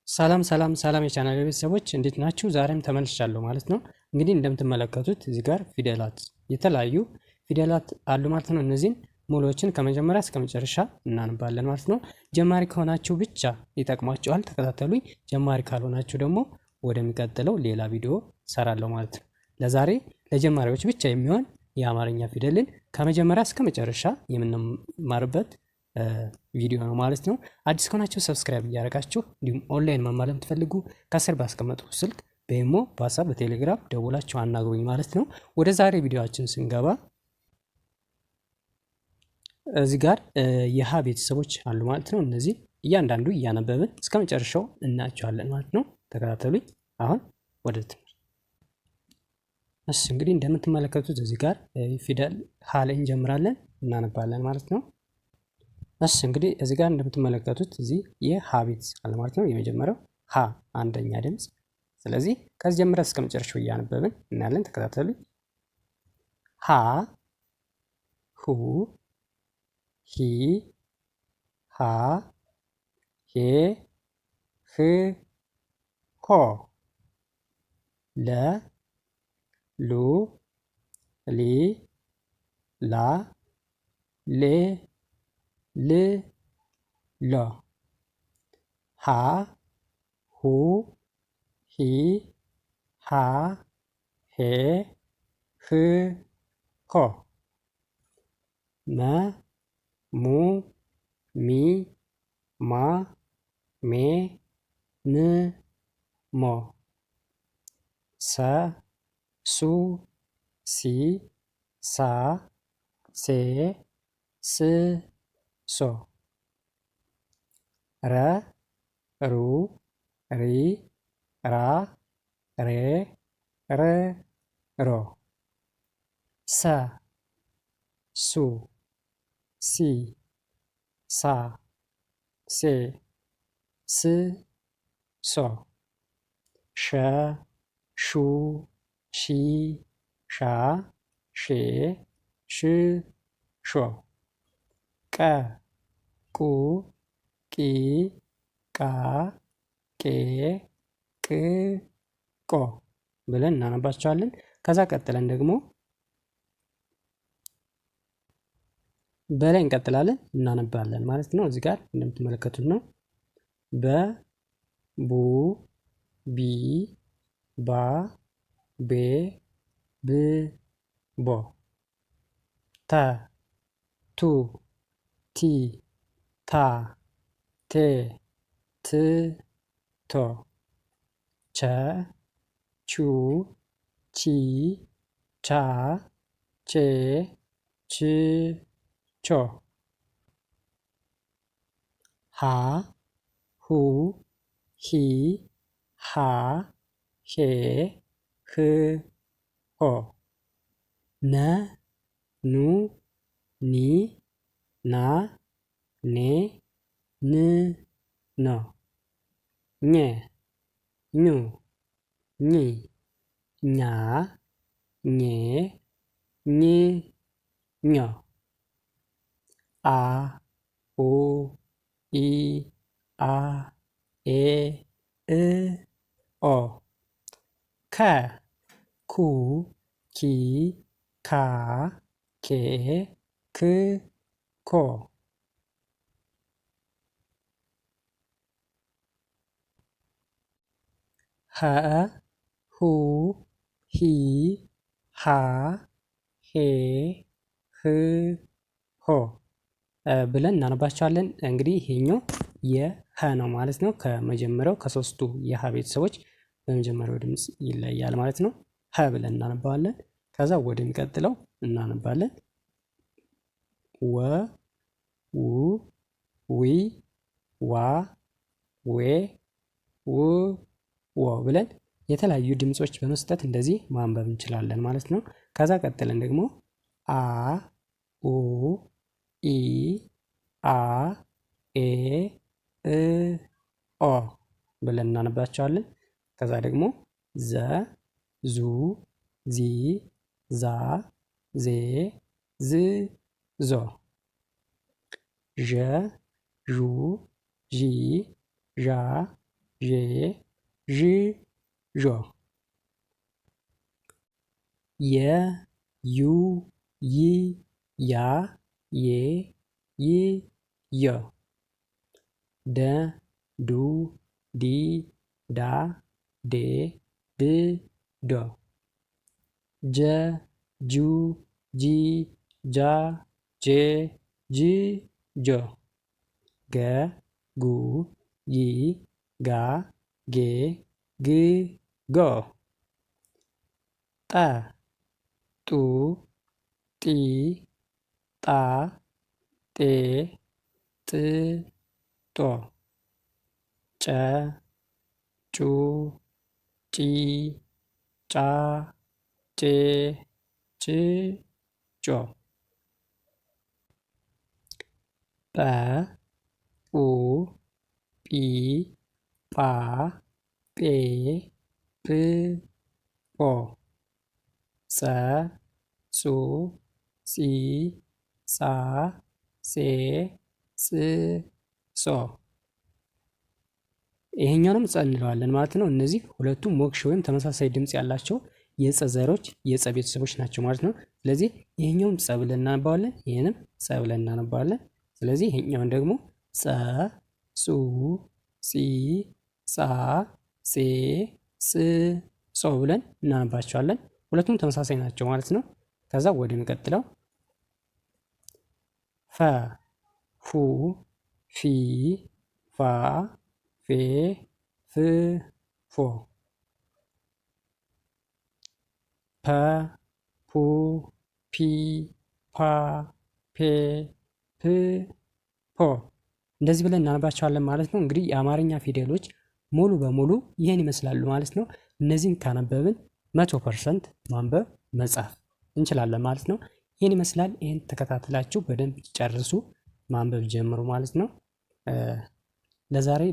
ሰላም ሰላም ሰላም የቻናል ቤተሰቦች እንዴት ናችሁ? ዛሬም ተመልሻለሁ ማለት ነው። እንግዲህ እንደምትመለከቱት እዚህ ጋር ፊደላት የተለያዩ ፊደላት አሉ ማለት ነው። እነዚህን ሙሉዎችን ከመጀመሪያ እስከ መጨረሻ እናነባለን ማለት ነው። ጀማሪ ከሆናችሁ ብቻ ይጠቅሟችኋል፣ ተከታተሉኝ። ጀማሪ ካልሆናችሁ ደግሞ ወደሚቀጥለው ሌላ ቪዲዮ ሰራለሁ ማለት ነው። ለዛሬ ለጀማሪዎች ብቻ የሚሆን የአማርኛ ፊደልን ከመጀመሪያ እስከ መጨረሻ የምንማርበት ቪዲዮ ነው ማለት ነው። አዲስ ከሆናችሁ ሰብስክራይብ እያደረጋችሁ እንዲሁም ኦንላይን መማር ለምትፈልጉ ከስር ባስቀመጡ ስልክ በኢሞ፣ በዋትስአፕ፣ በቴሌግራም ደውላችሁ አናግሩኝ ማለት ነው። ወደ ዛሬ ቪዲዮአችን ስንገባ እዚህ ጋር የሀ ቤተሰቦች አሉ ማለት ነው። እነዚህ እያንዳንዱ እያነበብን እስከ መጨረሻው እናያቸዋለን ማለት ነው። ተከታተሉኝ። አሁን ወደ ትምህርት እንግዲህ እንደምትመለከቱት እዚህ ጋር ፊደል ሀ ላይ እንጀምራለን፣ እናነባለን ማለት ነው። እንግዲህ እዚህ ጋር እንደምትመለከቱት እዚህ የሀ ቤት አለ ማለት ነው። የመጀመሪያው ሀ አንደኛ ድምፅ። ስለዚህ ከዚህ ጀምረ እስከ መጨረሻው እያነበብን እናያለን። ተከታተሉ። ሀ፣ ሁ፣ ሂ፣ ሃ፣ ሄ፣ ህ፣ ሆ፣ ለ፣ ሉ፣ ሊ፣ ላ፣ ሌ፣ ል፣ ሎ፣ ሀ፣ ሁ፣ ሂ፣ ሃ፣ ሄ፣ ህ፣ ሆ፣ መ፣ ሙ፣ ሚ፣ ማ፣ ሜ፣ ን፣ ሞ፣ ሰ፣ ሱ፣ ሲ፣ ሳ፣ ሴ፣ ስ፣ ሶ፣ ረ፣ ሩ፣ ሪ፣ ራ፣ ሬ፣ ር፣ ሮ፣ ሰ፣ ሱ፣ ሲ፣ ሳ፣ ሴ፣ ስ፣ ሶ፣ ሸ፣ ሹ፣ ሺ፣ ሻ፣ ሼ፣ ሽ፣ ሾ፣ ቀ፣ ቁ፣ ቂ፣ ቃ፣ ቄ፣ ቅ፣ ቆ ብለን እናነባቸዋለን። ከዛ ቀጥለን ደግሞ በላይ እንቀጥላለን እናነባለን ማለት ነው። እዚህ ጋር እንደምትመለከቱት ነው። በ፣ ቡ፣ ቢ፣ ባ፣ ቤ፣ ብ፣ ቦ፣ ተ፣ ቱ፣ ቲ፣ ታ፣ ቴ፣ ት፣ ቶ፣ ቸ፣ ቹ፣ ቺ፣ ቻ፣ ቼ፣ ች፣ ቾ፣ ሀ፣ ሁ፣ ሂ፣ ሃ፣ ሄ፣ ህ፣ ሆ፣ ነ፣ ኑ፣ ኒ፣ ና፣ ኔ፣ ን፣ ኖ፣ ኘ፣ ኙ፣ ኚ፣ ኛ፣ ኜ፣ ኝ፣ ኞ፣ አ፣ ኡ፣ ኢ፣ አ፣ ኤ፣ እ፣ ኦ፣ ከ፣ ኩ፣ ኪ፣ ካ፣ ኬ፣ ክ፣ ኮ፣ ሀ፣ ሁ፣ ሂ፣ ሃ፣ ሄ፣ ህ፣ ሆ ብለን እናነባቸዋለን። እንግዲህ ይሄኛው የሀ ነው ማለት ነው። ከመጀመሪያው ከሶስቱ የሀ ቤተሰቦች በመጀመሪያው ድምፅ ይለያል ማለት ነው። ሀ ብለን እናነባዋለን። ከዛ ወደሚቀጥለው እናነባለን። ወ፣ ው፣ ዊ፣ ዋ፣ ዌ፣ ው፣ ወ ብለን የተለያዩ ድምጾች በመስጠት እንደዚህ ማንበብ እንችላለን ማለት ነው። ከዛ ቀጥለን ደግሞ አ፣ ኡ፣ ኢ፣ አ፣ ኤ፣ እ፣ ኦ ብለን እናነባቸዋለን። ከዛ ደግሞ ዘ፣ ዙ፣ ዚ፣ ዛ፣ ዜ፣ ዝ፣ ዞ፣ ዠ፣ ዡ፣ ዢ፣ ዣ፣ ዤ ዥ ዦ የ ዩ ይ ያ ዬ ይ የ ደ ዱ ዲ ዳ ዴ ድ ዶ ጀ ጁ ጂ ጃ ጄ ጅ ጆ ገ ጉ ጊ ጋ ጌ ግ ጎ ጠ ጡ ጢ ጣ ጤ ጥ ጦ ጨ ጩ ጪ ጫ ጬ ጭ ጮ ጰ ጱ ጲ ጳ ጴ ጵ ጶ ጸ ጹ ጺ ጻ ጼ ጽ ጾ ይሄኛውንም ጸ እንለዋለን ማለት ነው። እነዚህ ሁለቱም ሞክሽ ወይም ተመሳሳይ ድምጽ ያላቸው የጸ ዘሮች የጸ ቤተሰቦች ናቸው ማለት ነው። ስለዚህ ይሄኛውም ጸ ብለን እናነባዋለን፣ ይሄንም ጸ ብለን እናነባዋለን። ስለዚህ ይሄኛውን ደግሞ ጸ ጹ ጺ ጻ ጼ ጽ ጾ ብለን እናነባቸዋለን። ሁለቱም ተመሳሳይ ናቸው ማለት ነው። ከዛ ወደ የሚቀጥለው ፈ ፉ ፊ ፋ ፌ ፍ ፎ ፐ ፑ ፒ ፓ ፔ ፕ ፖ እንደዚህ ብለን እናነባቸዋለን ማለት ነው። እንግዲህ የአማርኛ ፊደሎች ሙሉ በሙሉ ይህን ይመስላሉ ማለት ነው። እነዚህን ካነበብን 100% ማንበብ መጻፍ እንችላለን ማለት ነው። ይህን ይመስላል። ይህን ተከታትላችሁ በደንብ ጨርሱ፣ ማንበብ ጀምሩ ማለት ነው። ለዛሬ